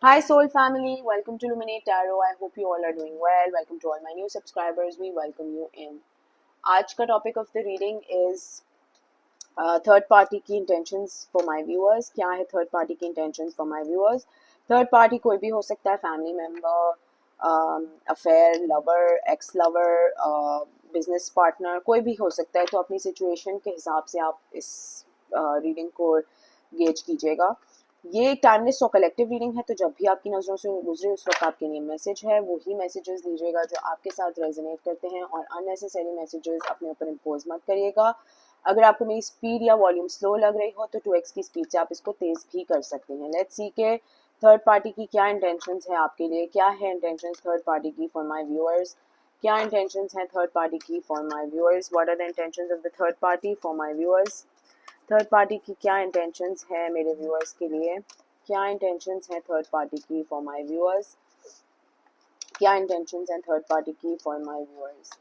Hi Soul family, welcome to Luminate Tarot. I hope you all are doing well. Welcome to all my new subscribers. We welcome you in. आज का topic of the reading is third party की intentions for my viewers. क्या है third party की intentions for my viewers? Third party कोई भी हो सकता है, family member, affair, lover, x lover, business partner, कोई भी हो सकता है. तो अपनी सिचुएशन के हिसाब से आप इस रीडिंग को गेज कीजिएगा. ये टाइमलेस और कलेक्टिव रीडिंग है, तो जब भी आपकी नज़रों से गुजरे उस वक्त आपके लिए मैसेज है, वही मैसेजेस लीजिएगा जो आपके साथ रेजोनेट करते हैं, और अननेसेसरी मैसेजेस अपने ऊपर इम्पोज मत करिएगा. अगर आपको मेरी स्पीड या वॉल्यूम स्लो लग रही हो तो 2x की स्पीड से आप इसको तेज़ भी कर सकते हैं. लेट्स सी के थर्ड पार्टी की क्या इंटेंशंस है आपके लिए. क्या है इंटेंशंस थर्ड पार्टी की फॉर माय व्यूअर्स? क्या इंटेंशंस हैं थर्ड पार्टी की for my viewers? What are the intentions of the third party for my viewers? Third party की क्या इंटेंशंस है मेरे व्यूअर्स के लिए? क्या इंटेंशंस हैं थर्ड पार्टी की फॉर माय व्यूअर्स? क्या इंटेंशंस हैं थर्ड पार्टी की for my viewers?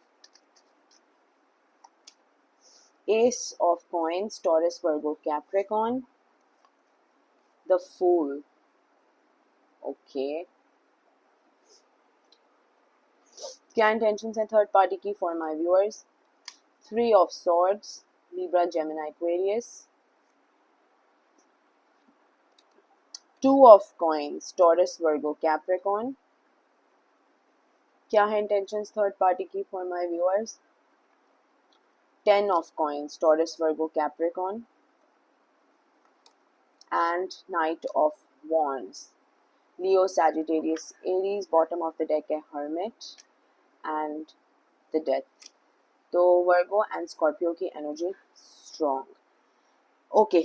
Ace of Coins, Taurus, Virgo, Capricorn. The Fool. Okay. क्या इंटेंशंस हैं थर्ड पार्टी की for my viewers? Three of Swords, Libra, Gemini, Aquarius. Two of Coins, Taurus, Virgo, Capricorn. क्या है intentions third party की for my viewers? Ten of Coins, Taurus, Virgo, Capricorn. And Knight of Wands, Leo, Sagittarius, Aries. Bottom of the deck है Hermit and the Death. तो वर्गो and Scorpio की energy strong. Okay,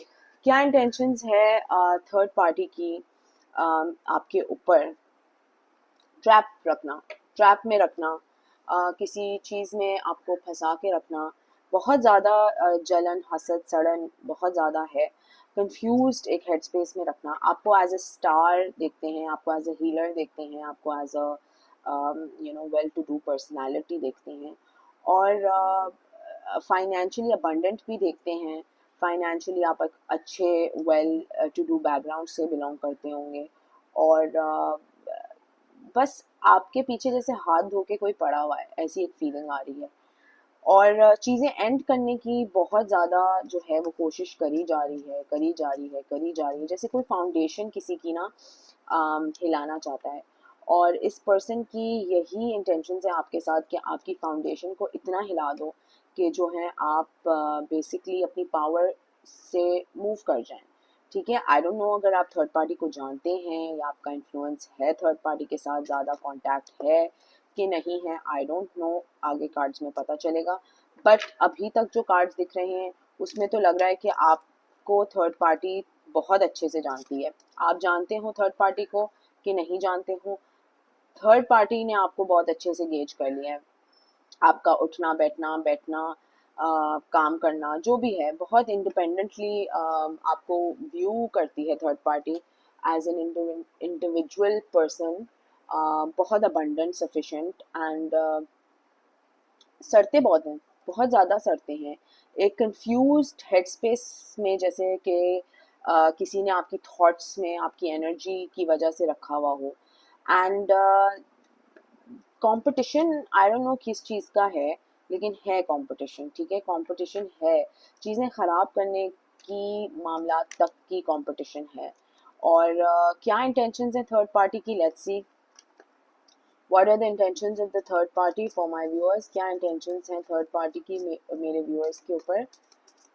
क्या intentions है third party की आपके ऊपर? Trap रखना, trap में रखना, किसी चीज़ में आपको फंसा के रखना. बहुत ज़्यादा जलन, हसद, सड़न बहुत ज़्यादा है. कंफ्यूज्ड एक हेड स्पेस में रखना. आपको एज अ स्टार देखते हैं, आपको एज अ हीलर देखते हैं, आपको as a well to do personality देखते हैं, और फाइनेंशियली अबंडेंट भी देखते हैं. फाइनेंशियली आप एक अच्छे वेल टू डू बैकग्राउंड से बिलोंग करते होंगे, और बस आपके पीछे जैसे हाथ धो के कोई पड़ा हुआ है, ऐसी एक फीलिंग आ रही है. और चीज़ें एंड करने की बहुत ज़्यादा जो है वो कोशिश करी जा रही है, करी जा रही है, करी जा रही है. जैसे कोई फाउंडेशन किसी की ना हिलाना चाहता है, और इस पर्सन की यही इंटेंशन है आपके साथ कि आपकी फाउंडेशन को इतना हिला दो कि जो है आप बेसिकली अपनी पावर से मूव कर जाएं. ठीक है, आई डोंट नो अगर आप थर्ड पार्टी को जानते हैं या आपका इन्फ्लुएंस है थर्ड पार्टी के साथ, ज़्यादा कांटेक्ट है कि नहीं है, आई डोंट नो. आगे कार्ड्स में पता चलेगा. बट अभी तक जो कार्ड्स दिख रहे हैं उसमें तो लग रहा है कि आपको थर्ड पार्टी बहुत अच्छे से जानती है. आप जानते हो थर्ड पार्टी को कि नहीं जानते हो, थर्ड पार्टी ने आपको बहुत अच्छे से गेज कर लिया है. आपका उठना बैठना बैठना, काम करना, जो भी है, बहुत इंडिपेंडेंटली आपको व्यू करती है third party as an individual person. बहुत अबंडेंट, सफिशेंट, एंड सरते बहुत हैं, बहुत ज़्यादा सरते हैं. एक कंफ्यूज्ड हेड स्पेस में, जैसे कि किसी ने आपकी थॉट्स में आपकी एनर्जी की वजह से रखा हुआ हो. And competition, I don't know किस चीज़ का है, लेकिन है कंपटीशन. ठीक है, कंपटीशन है, चीज़ें ख़राब करने की मामला तक की कंपटीशन है. और क्या इंटेंशंस हैं थर्ड पार्टी की? Let's see what are the intentions of the third party for my viewers. क्या इंटेंशंस हैं थर्ड पार्टी की मेरे व्यूअर्स के ऊपर?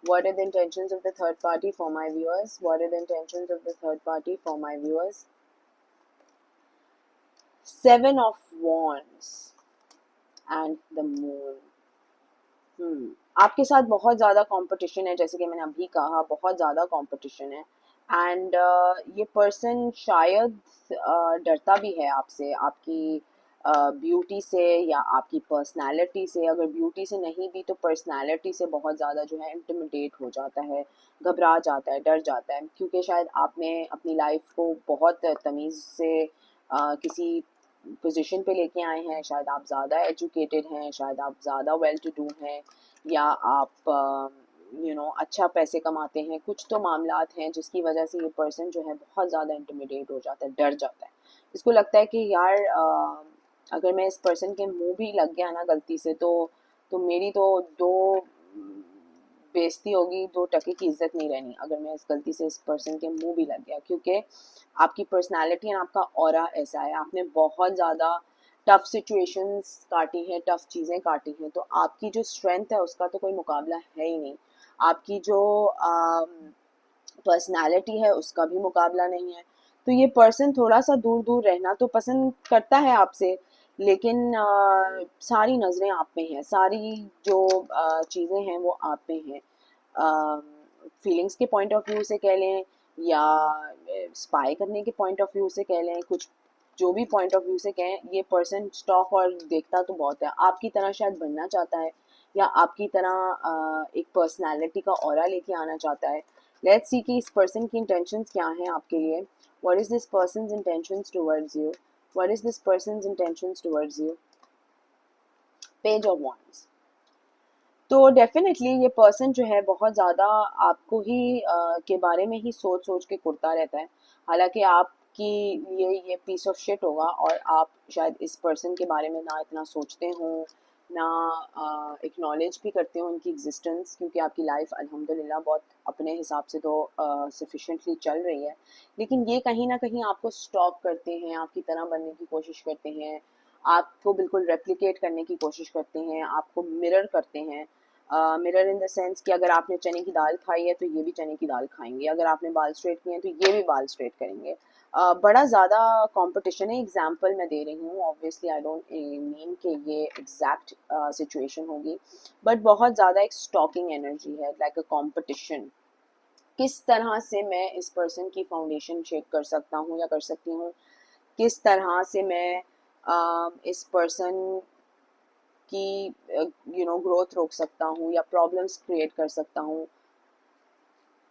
What are the intentions of the third party for my viewers? What are the intentions of the third party for my viewers? Seven of Wands and the Moon. आपके साथ बहुत ज़्यादा competition है, जैसे कि मैंने अभी कहा, बहुत ज़्यादा कंपटीशन है. एंड ये पर्सन शायद डरता भी है आपसे, आपकी ब्यूटी से या आपकी पर्सनालिटी से. अगर ब्यूटी से नहीं भी तो पर्सनालिटी से बहुत ज़्यादा जो है इंटिमिडेट हो जाता है, घबरा जाता है, डर जाता है, क्योंकि शायद आपने अपनी लाइफ को बहुत तमीज़ से किसी पोजीशन पे लेके आए हैं. शायद आप ज़्यादा एजुकेटेड हैं, शायद आप ज़्यादा वेल टू डू हैं, या आप अच्छा पैसे कमाते हैं. कुछ तो मामलात हैं जिसकी वजह से ये पर्सन जो है बहुत ज़्यादा इंटिमिडेट हो जाता है, डर जाता है. इसको लगता है कि यार अगर मैं इस पर्सन के मुंह भी लग गया ना गलती से तो मेरी तो दो बेइज्जती होगी, 2 टके की इज्जत नहीं रहनी अगर मैं इस गलती से इस पर्सन के मुंह भी लग गया, क्योंकि आपकी पर्सनालिटी और आपका ऑरा ऐसा है, आपने बहुत ज़्यादा टफ सिचुएशंस काटी हैं, टफ चीज़ें काटी हैं, तो आपकी जो स्ट्रेंथ है उसका तो कोई मुकाबला है ही नहीं। आपकी जो पर्सनालिटी है उसका भी मुकाबला नहीं है। तो ये पर्सन थोड़ा सा दूर दूर रहना तो पसंद करता है आपसे, लेकिन सारी नज़रें आप पे हैं, सारी जो चीज़ें हैं वो आप पे हैं। फीलिंग्स के पॉइंट ऑफ व्यू से कह लें या स्पाई करने के पॉइंट ऑफ व्यू से कह लें, कुछ जो भी पॉइंट ऑफ व्यू से कहें, ये पर्सन स्टॉक और देखता तो बहुत है, आपकी तरह शायद बनना चाहता है या आपकी तरह एक पर्सनालिटी का ऑरा लेके आना चाहता है। लेट्स सी कि इस पर्सन की इंटेंशंस क्या हैं आपके लिए। What is this person's intentions towards you? What is this person's intentions towards you? Page of wands। तो डेफिनेटली ये पर्सन जो है बहुत ज़्यादा आपको ही के बारे में ही सोच सोच के कुड़ता रहता है। हालांकि आपकी लिए ये पीस ऑफ शिट होगा और आप शायद इस पर्सन के बारे में ना इतना सोचते हो, ना एक्नॉलेज भी करते हो उनकी एग्जिस्टेंस, क्योंकि आपकी लाइफ अल्हम्दुलिल्लाह बहुत अपने हिसाब से तो सफिशेंटली चल रही है। लेकिन ये कहीं ना कहीं आपको स्टॉक करते हैं, आपकी तरह बनने की कोशिश करते हैं, आपको बिल्कुल रेप्लिकेट करने की कोशिश करते हैं, आपको मिरर करते हैं। मिरर इन द सेंस कि अगर आपने चने की दाल खाई है तो ये भी चने की दाल खाएंगे, अगर आपने बाल स्ट्रेट किए हैं तो ये भी बाल स्ट्रेट करेंगे। बड़ा ज़्यादा कंपटीशन है। एग्जांपल मैं दे रही हूँ, ऑब्वियसली आई डोंट मीन कि ये एग्जैक्ट सिचुएशन होगी, बट बहुत ज़्यादा एक स्टॉकिंग एनर्जी है, लाइक अ कंपटीशन। किस तरह से मैं इस पर्सन की फाउंडेशन शेक कर सकता हूँ या कर सकती हूँ, किस तरह से मैं इस पर्सन की ग्रोथ रोक सकता हूँ या प्रॉब्लम्स क्रिएट कर सकता हूँ।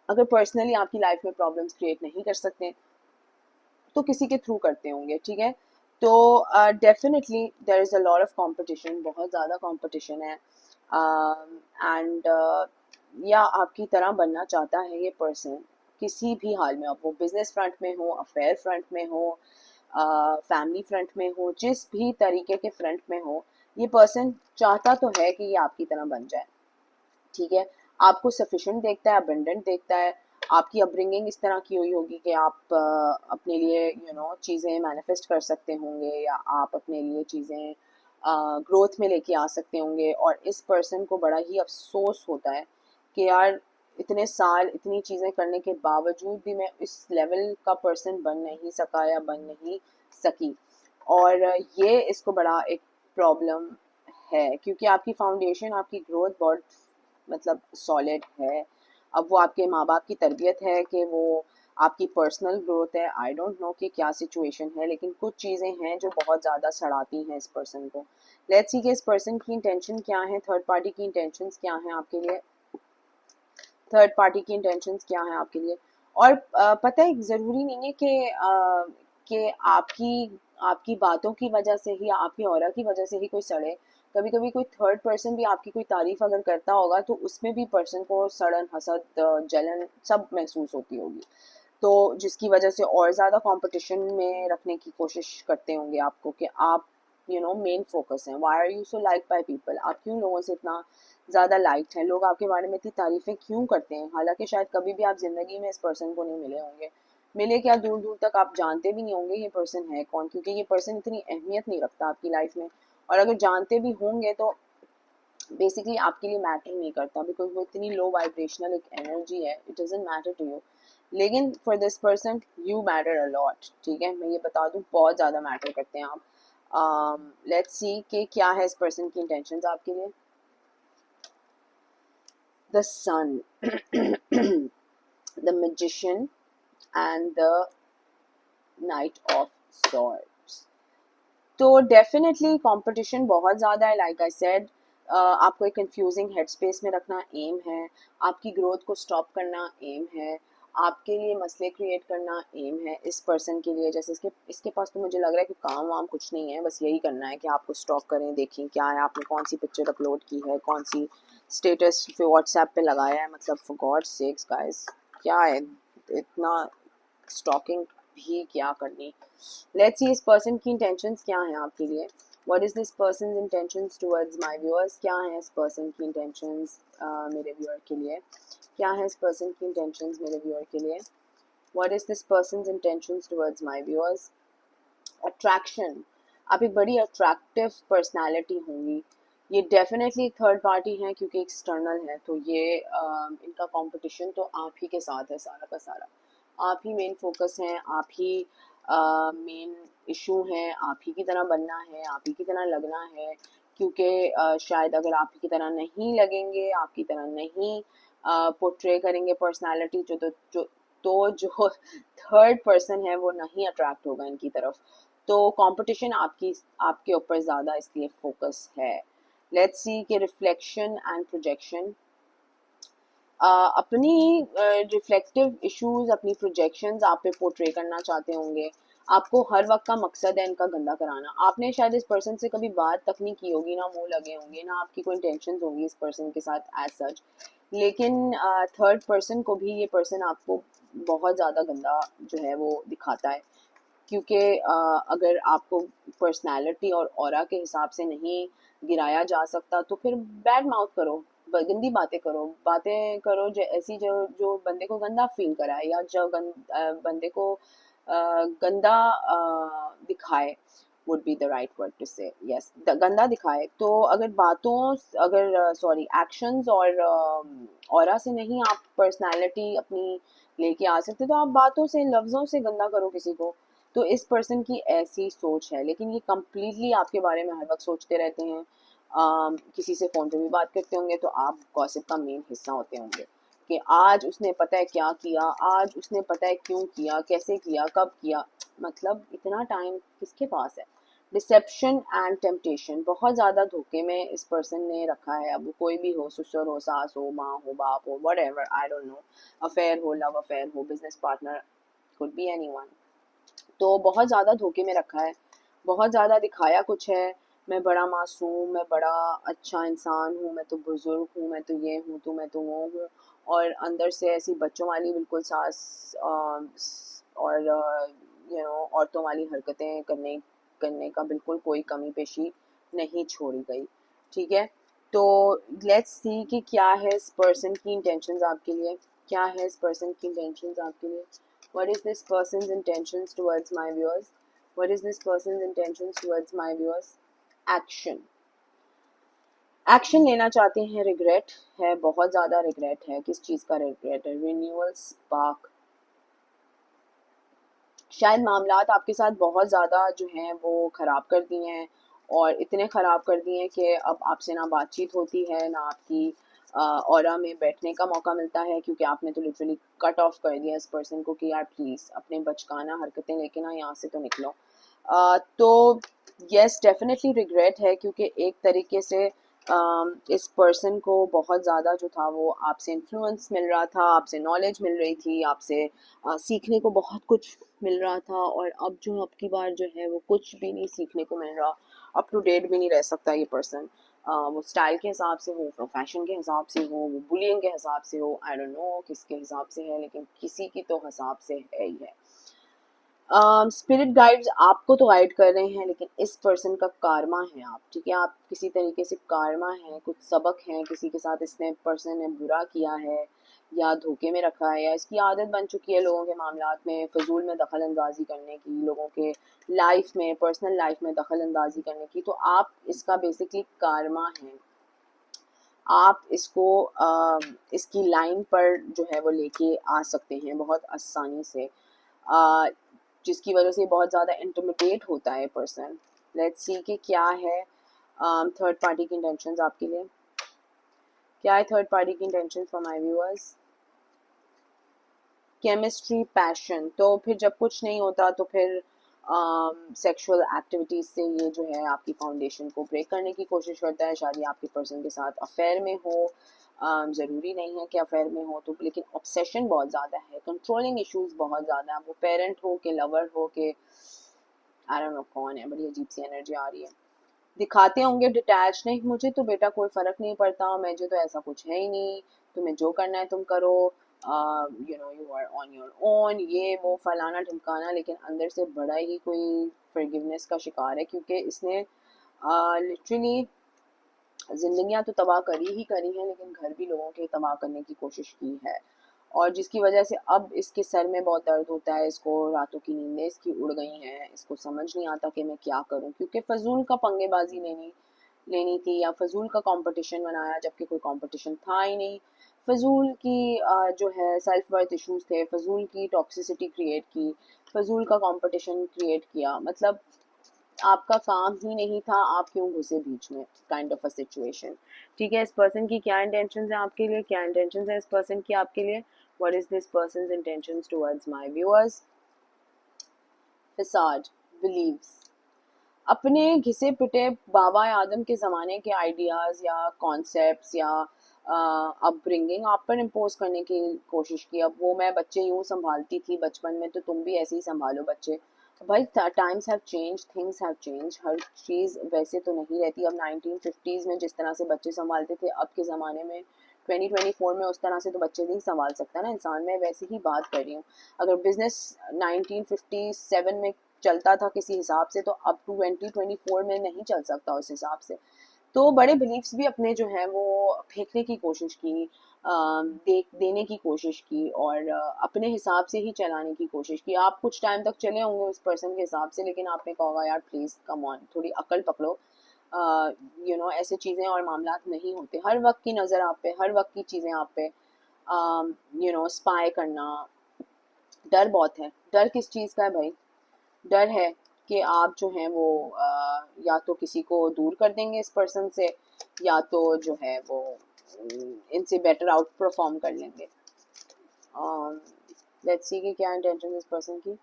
अगर पर्सनली आपकी लाइफ में प्रॉब्लम्स क्रिएट नहीं कर सकते तो किसी के थ्रू करते होंगे, ठीक है। तो definitely there is a lot of competition, बहुत ज़्यादा कंपटीशन है। एंड या आपकी तरह बनना चाहता है ये पर्सन किसी भी हाल में, अब वो बिजनेस फ्रंट में हो, अफेयर फ्रंट में हो, फैमिली फ्रंट में हो, जिस भी तरीके के फ्रंट में हो, ये पर्सन चाहता तो है कि ये आपकी तरह बन जाए, ठीक है। आपको सफिशेंट देखता है, अबंडेंट देखता है। आपकी अपब्रिंगिंग इस तरह की हुई होगी कि आप अपने लिए चीज़ें मैनिफेस्ट कर सकते होंगे या आप अपने लिए चीज़ें ग्रोथ में लेके आ सकते होंगे। और इस पर्सन को बड़ा ही अफसोस होता है कि यार इतने साल इतनी चीज़ें करने के बावजूद भी मैं इस लेवल का पर्सन बन नहीं सका या बन नहीं सकी। और ये इसको बड़ा एक प्रॉब्लम है, क्योंकि आपकी फाउंडेशन, आपकी ग्रोथ बहुत मतलब सॉलिड है। अब वो आपके माँ बाप की तरबियत है कि वो आपकी पर्सनल ग्रोथ है, आई डोंट नो कि क्या सिचुएशन है, लेकिन कुछ चीज़ें हैं जो बहुत ज़्यादा सड़ाती हैं इस पर्सन को। लेट्स सी कि इस पर्सन की इंटेंशन क्या है, थर्ड पार्टी की इंटेंशंस क्या हैं आपके लिए, थर्ड पार्टी की इंटेंशंस क्या हैं आपके लिए। और पता है ज़रूरी नहीं है कि आपकी आपकी बातों की वजह से ही, आपकी ऑरा की वजह से ही कोई सड़े। कभी कभी कोई थर्ड पर्सन भी आपकी कोई तारीफ अगर करता होगा तो उसमें भी पर्सन को सड़न, हसद, जलन सब महसूस होती होगी, तो जिसकी वजह से और ज़्यादा कंपटीशन में रखने की कोशिश करते होंगे आपको कि आप मेन फोकस हैं। Why are you so like by people? आप क्यों लोगों से इतना ज़्यादा लाइक्ड हैं? लोग आपके बारे में इतनी तारीफ़ें क्यों करते हैं? हालांकि शायद कभी भी आप ज़िंदगी में इस पर्सन को नहीं मिले होंगे, मिले क्या, दूर दूर तक आप जानते भी नहीं होंगे ये पर्सन है कौन, क्योंकि ये पर्सन इतनी अहमियत नहीं रखता आपकी लाइफ में। और अगर जानते भी होंगे तो बेसिकली आपके लिए मैटर नहीं करता, बिकॉज वो इतनी लो वाइब्रेशनल एक एनर्जी है, it doesn't matter to you. लेकिन for this person you matter a lot, ठीक है, मैं ये बता दूं बहुत ज़्यादा मैटर करते हैं आप। लेट्स सी कि क्या है इस पर्सन की इंटेंशंस आपके लिए। The sun, the magician and the knight of swords. तो डेफिनेटली कंपटीशन बहुत ज़्यादा है, लाइक आई सेड। आपको एक कंफ्यूजिंग हेड स्पेस में रखना एम है, आपकी ग्रोथ को स्टॉप करना एम है, आपके लिए मसले क्रिएट करना एम है इस पर्सन के लिए। जैसे इसके इसके पास तो मुझे लग रहा है कि काम वाम कुछ नहीं है, बस यही करना है कि आपको स्टॉक करें, देखें क्या है, आपने कौन सी पिक्चर अपलोड की है, कौन सी स्टेटस पे व्हाट्सएप पे लगाया है, मतलब फॉर गॉड सेक्स गाइस क्या है इतना स्टॉकिंग भी क्या करनी। लेट्स सी इस पर्सन की इंटेंशंस क्या हैं आपके लिए। What is this person intentions towards my viewers, क्या है इस पर्सन की इंटेंशंस मेरे व्यूअर के लिए, क्या है इस पर्सन की इंटेंशंस मेरे व्यूअर के लिए। What is this person intentions towards my viewers. Attraction, आप एक बड़ी अट्रैक्टिव पर्सनालिटी होंगी। ये डेफिनेटली थर्ड पार्टी है क्योंकि एक्सटर्नल है, तो ये इनका कंपटीशन तो आप ही के साथ है, सारा का सारा आप ही मेन फोकस हैं, आप ही मेन इशू हैं, आप ही की तरह बनना है, आप ही की तरह लगना है। क्योंकि शायद अगर आप ही की तरह नहीं लगेंगे, आपकी तरह नहीं पोर्ट्रे करेंगे पर्सनालिटी जो थर्ड पर्सन है वो नहीं अट्रैक्ट होगा इनकी तरफ। तो कंपटीशन आपके ऊपर ज़्यादा इसलिए फोकस है। लेट्स सी कि रिफ्लेक्शन एंड प्रोजेक्शन, अपनी रिफ्लेक्टिव इश्यूज, अपनी प्रोजेक्शंस आप पे पोर्ट्रे करना चाहते होंगे। आपको हर वक्त का मकसद है इनका गंदा कराना। आपने शायद इस पर्सन से कभी बात तक नहीं की होगी, ना मुंह लगे होंगे, ना आपकी कोई टेंशन होगी इस पर्सन के साथ एज सच, लेकिन थर्ड पर्सन को भी ये पर्सन आपको बहुत ज़्यादा गंदा जो है वो दिखाता है। क्योंकि अगर आपको पर्सनैलिटी और ऑरा के हिसाब से नहीं गिराया जा सकता तो फिर बैड माउथ करो, गंदी बातें करो जो ऐसी जो बंदे को गंदा फील कराए, या जो बंदे को गंदा दिखाए, would be the right word to say, yes, गंदा दिखाए। तो अगर सॉरी एक्शंस और ऑरा से नहीं आप पर्सनैलिटी अपनी लेके आ सकते, तो आप बातों से, लफ्ज़ों से गंदा करो किसी को। तो इस पर्सन की ऐसी सोच है, लेकिन ये कम्प्लीटली आपके बारे में हर वक्त सोचते रहते हैं। किसी से फ़ोन पे भी बात करते होंगे तो आप गॉसिप का मेन हिस्सा होते होंगे कि आज उसने पता है क्या किया, आज उसने पता है क्यों किया, कैसे किया, कब किया। मतलब इतना टाइम किसके पास है। डिसेप्शन एंड टेम्पटेशन, बहुत ज़्यादा धोखे में इस पर्सन ने रखा है। अब वो कोई भी हो, ससुर हो, सास हो, माँ हो, बाप हो, what ever, I don't know, affair हो, लव अफेयर हो, business partner, could be anyone. तो बहुत ज़्यादा धोखे में रखा है, बहुत ज़्यादा दिखाया कुछ है। मैं बड़ा मासूम, मैं बड़ा अच्छा इंसान हूँ, मैं तो बुज़ुर्ग हूँ, मैं तो ये हूँ, तो मैं तो वो हूँ, और अंदर से ऐसी बच्चों वाली बिल्कुल सास और औरतों वाली हरकतें करने करने का बिल्कुल कोई कमी पेशी नहीं छोड़ी गई। ठीक है, तो लेट्स सी कि क्या है इस पर्सन की इंटेंशंस आपके लिए, क्या है इस पर्सन की इंटेंशंस आपके लिए। What is this person's intentions towards my viewers? What is this person's intentions towards my viewers? Action. Action लेना चाहते हैं, रिग्रेट है, बहुत ज़्यादा रिग्रेट है। किस चीज़ का रिग्रेट है? रिन्यूअल स्पार्क, शायद मामलात आपके साथ बहुत ज़्यादा जो हैं वो ख़राब कर दिए हैं, और इतने ख़राब कर दिए हैं कि अब आपसे ना बातचीत होती है, ना आपकी ऑरा में बैठने का मौका मिलता है, क्योंकि आपने तो लिटरली कट ऑफ कर दिया इस पर्सन को कि यार प्लीज़ अपने बचकाना हरकतें लेके ना यहाँ से तो निकलो। तो येस, डेफिनेटली रिग्रेट है, क्योंकि एक तरीके से इस पर्सन को बहुत ज़्यादा जो था वो आपसे इन्फ्लुएंस मिल रहा था, आपसे नॉलेज मिल रही थी, आपसे सीखने को बहुत कुछ मिल रहा था, और अब जो अब की बार जो है वो कुछ भी नहीं सीखने को मिल रहा, अप टू डेट भी नहीं रह सकता ये पर्सन। वो स्टाइल के हिसाब से हो, प्रोफेशन के हिसाब से हो, वो बुलिंग के हिसाब से हो, आई डोंट नो किसके हिसाब से है, लेकिन किसी की तो हिसाब से है ही है। स्पिरिट गाइड्स आपको तो गाइड कर रहे हैं, लेकिन इस पर्सन का कारमा है आप, ठीक है, आप किसी तरीके से कारमा है, कुछ सबक है, किसी के साथ इसने पर्सन ने बुरा किया है, या धोखे में रखा है, या इसकी आदत बन चुकी है लोगों के मामलात में फजूल में दखल अंदाजी करने की, लोगों के लाइफ में, पर्सनल लाइफ में दखल अंदाजी करने की। तो आप इसका बेसिकली कारमा है। आप इसको इसकी लाइन पर जो है वो लेके आ सकते हैं बहुत आसानी से, जिसकी वजह से बहुत ज़्यादा इंटिमिडेट होता है पर्सन। लेट्स सी कि क्या है थर्ड पार्टी की इंटेंशंस आपके लिए, क्या है थर्ड पार्टी की intentions for my viewers. Chemistry, passion, तो फिर जब कुछ नहीं होता तो फिर सेक्सुअल एक्टिविटीज़ से ये जो है आपकी फाउंडेशन को ब्रेक करने की कोशिश करता है। शायद ये आपके पर्सन के साथ अफेयर में हो, ज़रूरी नहीं है कि अफेयर में हो तो, लेकिन ऑब्सेशन बहुत ज़्यादा है, कंट्रोलिंग इश्यूज बहुत ज़्यादा है। वो पेरेंट हो के लवर हो के, आई डोंट नो कौन है, बड़ी अजीब सी एनर्जी आ रही है। दिखाते होंगे डिटैच, नहीं मुझे तो बेटा कोई फ़र्क नहीं पड़ता, मुझे तो ऐसा कुछ है ही नहीं, तुम्हें जो करना है तुम करो, you are on your own, ये वो फलाना ढिमकाना, लेकिन अंदर से बड़ा ही कोई फॉरगिवनेस का शिकार है, क्योंकि इसने लिटरली जिंदगियां तो तबाह करी ही करी हैं, लेकिन घर भी लोगों के तबाह करने की कोशिश की है, और जिसकी वजह से अब इसके सर में बहुत दर्द होता है, इसको रातों की नींदें इसकी उड़ गई हैं, इसको समझ नहीं आता कि मैं क्या करूं, क्योंकि फजूल का पंगेबाजी लेनी लेनी थी, या फजूल का कंपटीशन बनाया जबकि कोई कंपटीशन था ही नहीं, फजूल की जो है सेल्फ वर्थ इश्यूज थे, फजूल की टॉक्सिसिटी क्रिएट की, फजूल का कंपटीशन क्रिएट किया, मतलब आपका काम ही नहीं था, आप क्यों घुसे बीच में, काइंड ऑफ अ सिचुएशन। ठीक है, इस पर्सन की क्या इंटेंशन है आपके लिए, क्या इंटेंशन है इस पर्सन की आपके लिए, what is this person's intentions towards my viewers. Facade, believes, अपने घिसे पिटे बाबा आदम के ज़माने के आइडियाज़ या कॉन्सेप्ट्स या अपब्रिंगिंग आप पर इम्पोज करने की कोशिश की। अब वो मैं बच्चे यूँ संभालती थी बचपन में, तो तुम भी ऐसे ही संभालो बच्चे। भाई times have change, things have change, हर चीज़ वैसे तो नहीं रहती। अब 1950s में जिस तरह से बच्चे संभालते थे, अब के ज़माने में 2024 में उस तरह से तो बच्चे नहीं संभाल सकता ना इंसान। मैं वैसे ही बात कर रही हूँ। अगर बिजनेस 1957 में चलता था किसी हिसाब से, तो अब 2024 में नहीं चल सकता उस हिसाब से। तो बड़े बिलीफ्स भी अपने जो है वो फेंकने की कोशिश की, देने की कोशिश की, और अपने हिसाब से ही चलाने की कोशिश की। आप कुछ टाइम तक चले होंगे उस पर्सन के हिसाब से, लेकिन आपने कहा होगा यार प्लीज़ कम ऑन, थोड़ी अकल पकड़ो। ऐसे चीज़ें और मामला नहीं होते। हर वक्त की नज़र आप पे, हर वक्त की चीज़ें आप पे, स्पाई करना। डर बहुत है। डर किस चीज़ का है भाई? डर है कि आप जो हैं वो या तो किसी को दूर कर देंगे इस पर्सन से, या तो जो है वो इनसे बेटर आउट परफॉर्म कर लेंगे। लेट्स सी कि क्या इंटेंशन इस पर्सन की।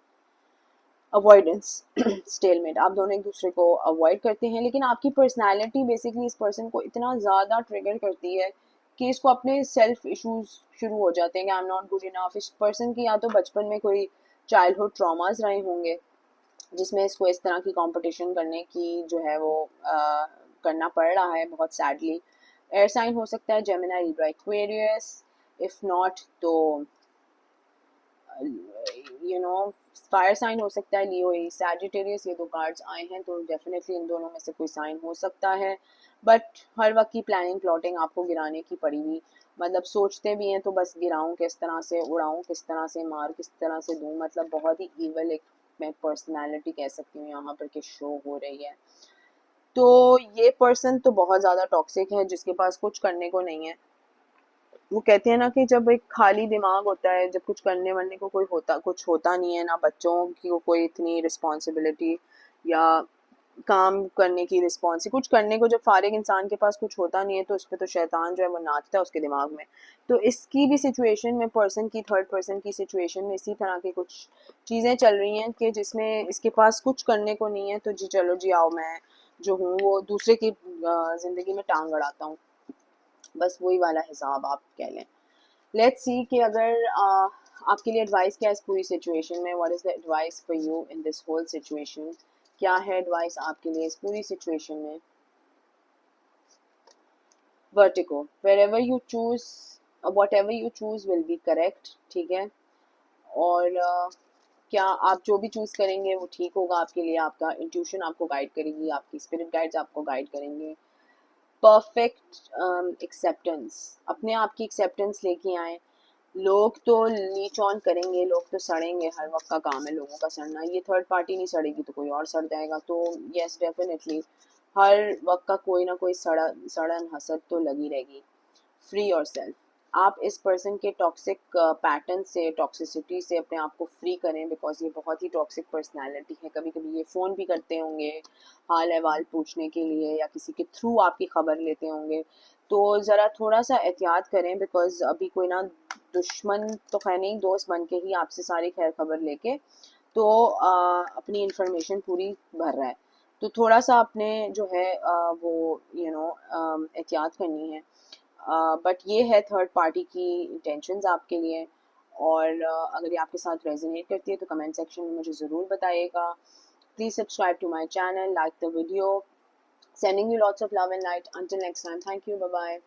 अवॉइडेंस, स्टेलमेट, आप दोनों एक दूसरे को अवॉइड करते हैं, लेकिन आपकी पर्सनैलिटी बेसिकली इस पर्सन को इतना ज़्यादा ट्रिगर करती है कि इसको अपने सेल्फ इश्यूज शुरू हो जाते हैं कि I am not good enough. इस पर्सन की या तो बचपन में कोई चाइल्डहुड ट्रॉमास रहे होंगे जिसमें इसको इस तरह की कंपटीशन करने की जो है वो करना पड़ रहा है, बहुत सैडली। एयर साइन हो सकता है Gemini, Libra, Aquarius. If not तो फायर साइन हो सकता है लियो, सैजिटेरियस। ये दो कार्ड्स आए हैं तो डेफिनेटली इन दोनों में से कोई साइन हो सकता है। बट हर वक्त की प्लानिंग प्लॉटिंग आपको गिराने की पड़ी हुई, मतलब सोचते भी हैं तो बस गिराऊं किस तरह से, उड़ाऊं किस तरह से, मार किस तरह से दूं, मतलब बहुत ही ईवल एक मैं पर्सनैलिटी कह सकती हूँ यहाँ पर कि शो हो रही है। तो ये पर्सन तो बहुत ज़्यादा टॉक्सिक है, जिसके पास कुछ करने को नहीं है। वो कहते हैं ना कि जब एक खाली दिमाग होता है, जब कुछ करने वरने को कुछ होता नहीं है ना, बच्चों की कोई इतनी रिस्पॉन्सिबिलिटी या काम करने की रिस्पॉन्स, कुछ करने को जब फारिग इंसान के पास कुछ होता नहीं है, तो उस पर तो शैतान जो है वो नाचता है उसके दिमाग में। तो इसकी भी सिचुएशन में, पर्सन की, थर्ड पर्सन की सिचुएशन में इसी तरह की कुछ चीज़ें चल रही हैं कि जिसमें इसके पास कुछ करने को नहीं है, तो जी चलो जी आओ, मैं जो हूँ वो दूसरे की ज़िंदगी में टांग अड़ाता हूँ। बस वही वाला हिसाब आप कह लें। लेट्स सी कि अगर आपके लिए एडवाइस क्या है इस पूरी सिचुएशन में। What is the advice for you in this whole situation? क्या है एडवाइस आपके लिए इस पूरी सिचुएशन में? वर्टिको, wherever you choose, whatever you choose will be correct। ठीक है, और क्या आप जो भी चूज़ करेंगे वो ठीक होगा आपके लिए। आपका इंट्यूशन आपको गाइड करेगी, आपकी स्पिरिट गाइड्स आपको गाइड करेंगे। परफेक्ट एक्सेप्टेंस, अपने आप की एक्सेप्टेंस लेके आए। लोग तो लीच ऑन करेंगे, लोग तो सड़ेंगे, हर वक्त का काम है लोगों का सड़ना। ये थर्ड पार्टी नहीं सड़ेगी तो कोई और सड़ जाएगा। तो यस डेफिनेटली हर वक्त का कोई ना कोई सड़न हसद तो लगी रहेगी। फ्री योर सेल्फ, आप इस पर्सन के टॉक्सिक पैटर्न से, टॉक्सिसिटी से अपने आप को फ्री करें, बिकॉज ये बहुत ही टॉक्सिक पर्सनैलिटी है। कभी कभी ये फ़ोन भी करते होंगे हाल अहवाल पूछने के लिए, या किसी के थ्रू आपकी खबर लेते होंगे। तो ज़रा थोड़ा सा एहतियात करें, बिकॉज अभी कोई ना दुश्मन तो खैर नहीं, दोस्त बन के ही आपसे सारी खैर खबर लेके तो अपनी इंफॉर्मेशन पूरी भर रहा है। तो थोड़ा सा अपने जो है वो एहतियात करनी है। बट ये है थर्ड पार्टी की इंटेंशंस आपके लिए। और अगर ये आपके साथ रेजोनेट करती है तो कमेंट सेक्शन में मुझे ज़रूर बताइएगा। Please subscribe to my channel, like the video. Sending you lots of love and light. Until next time, thank you, bye bye.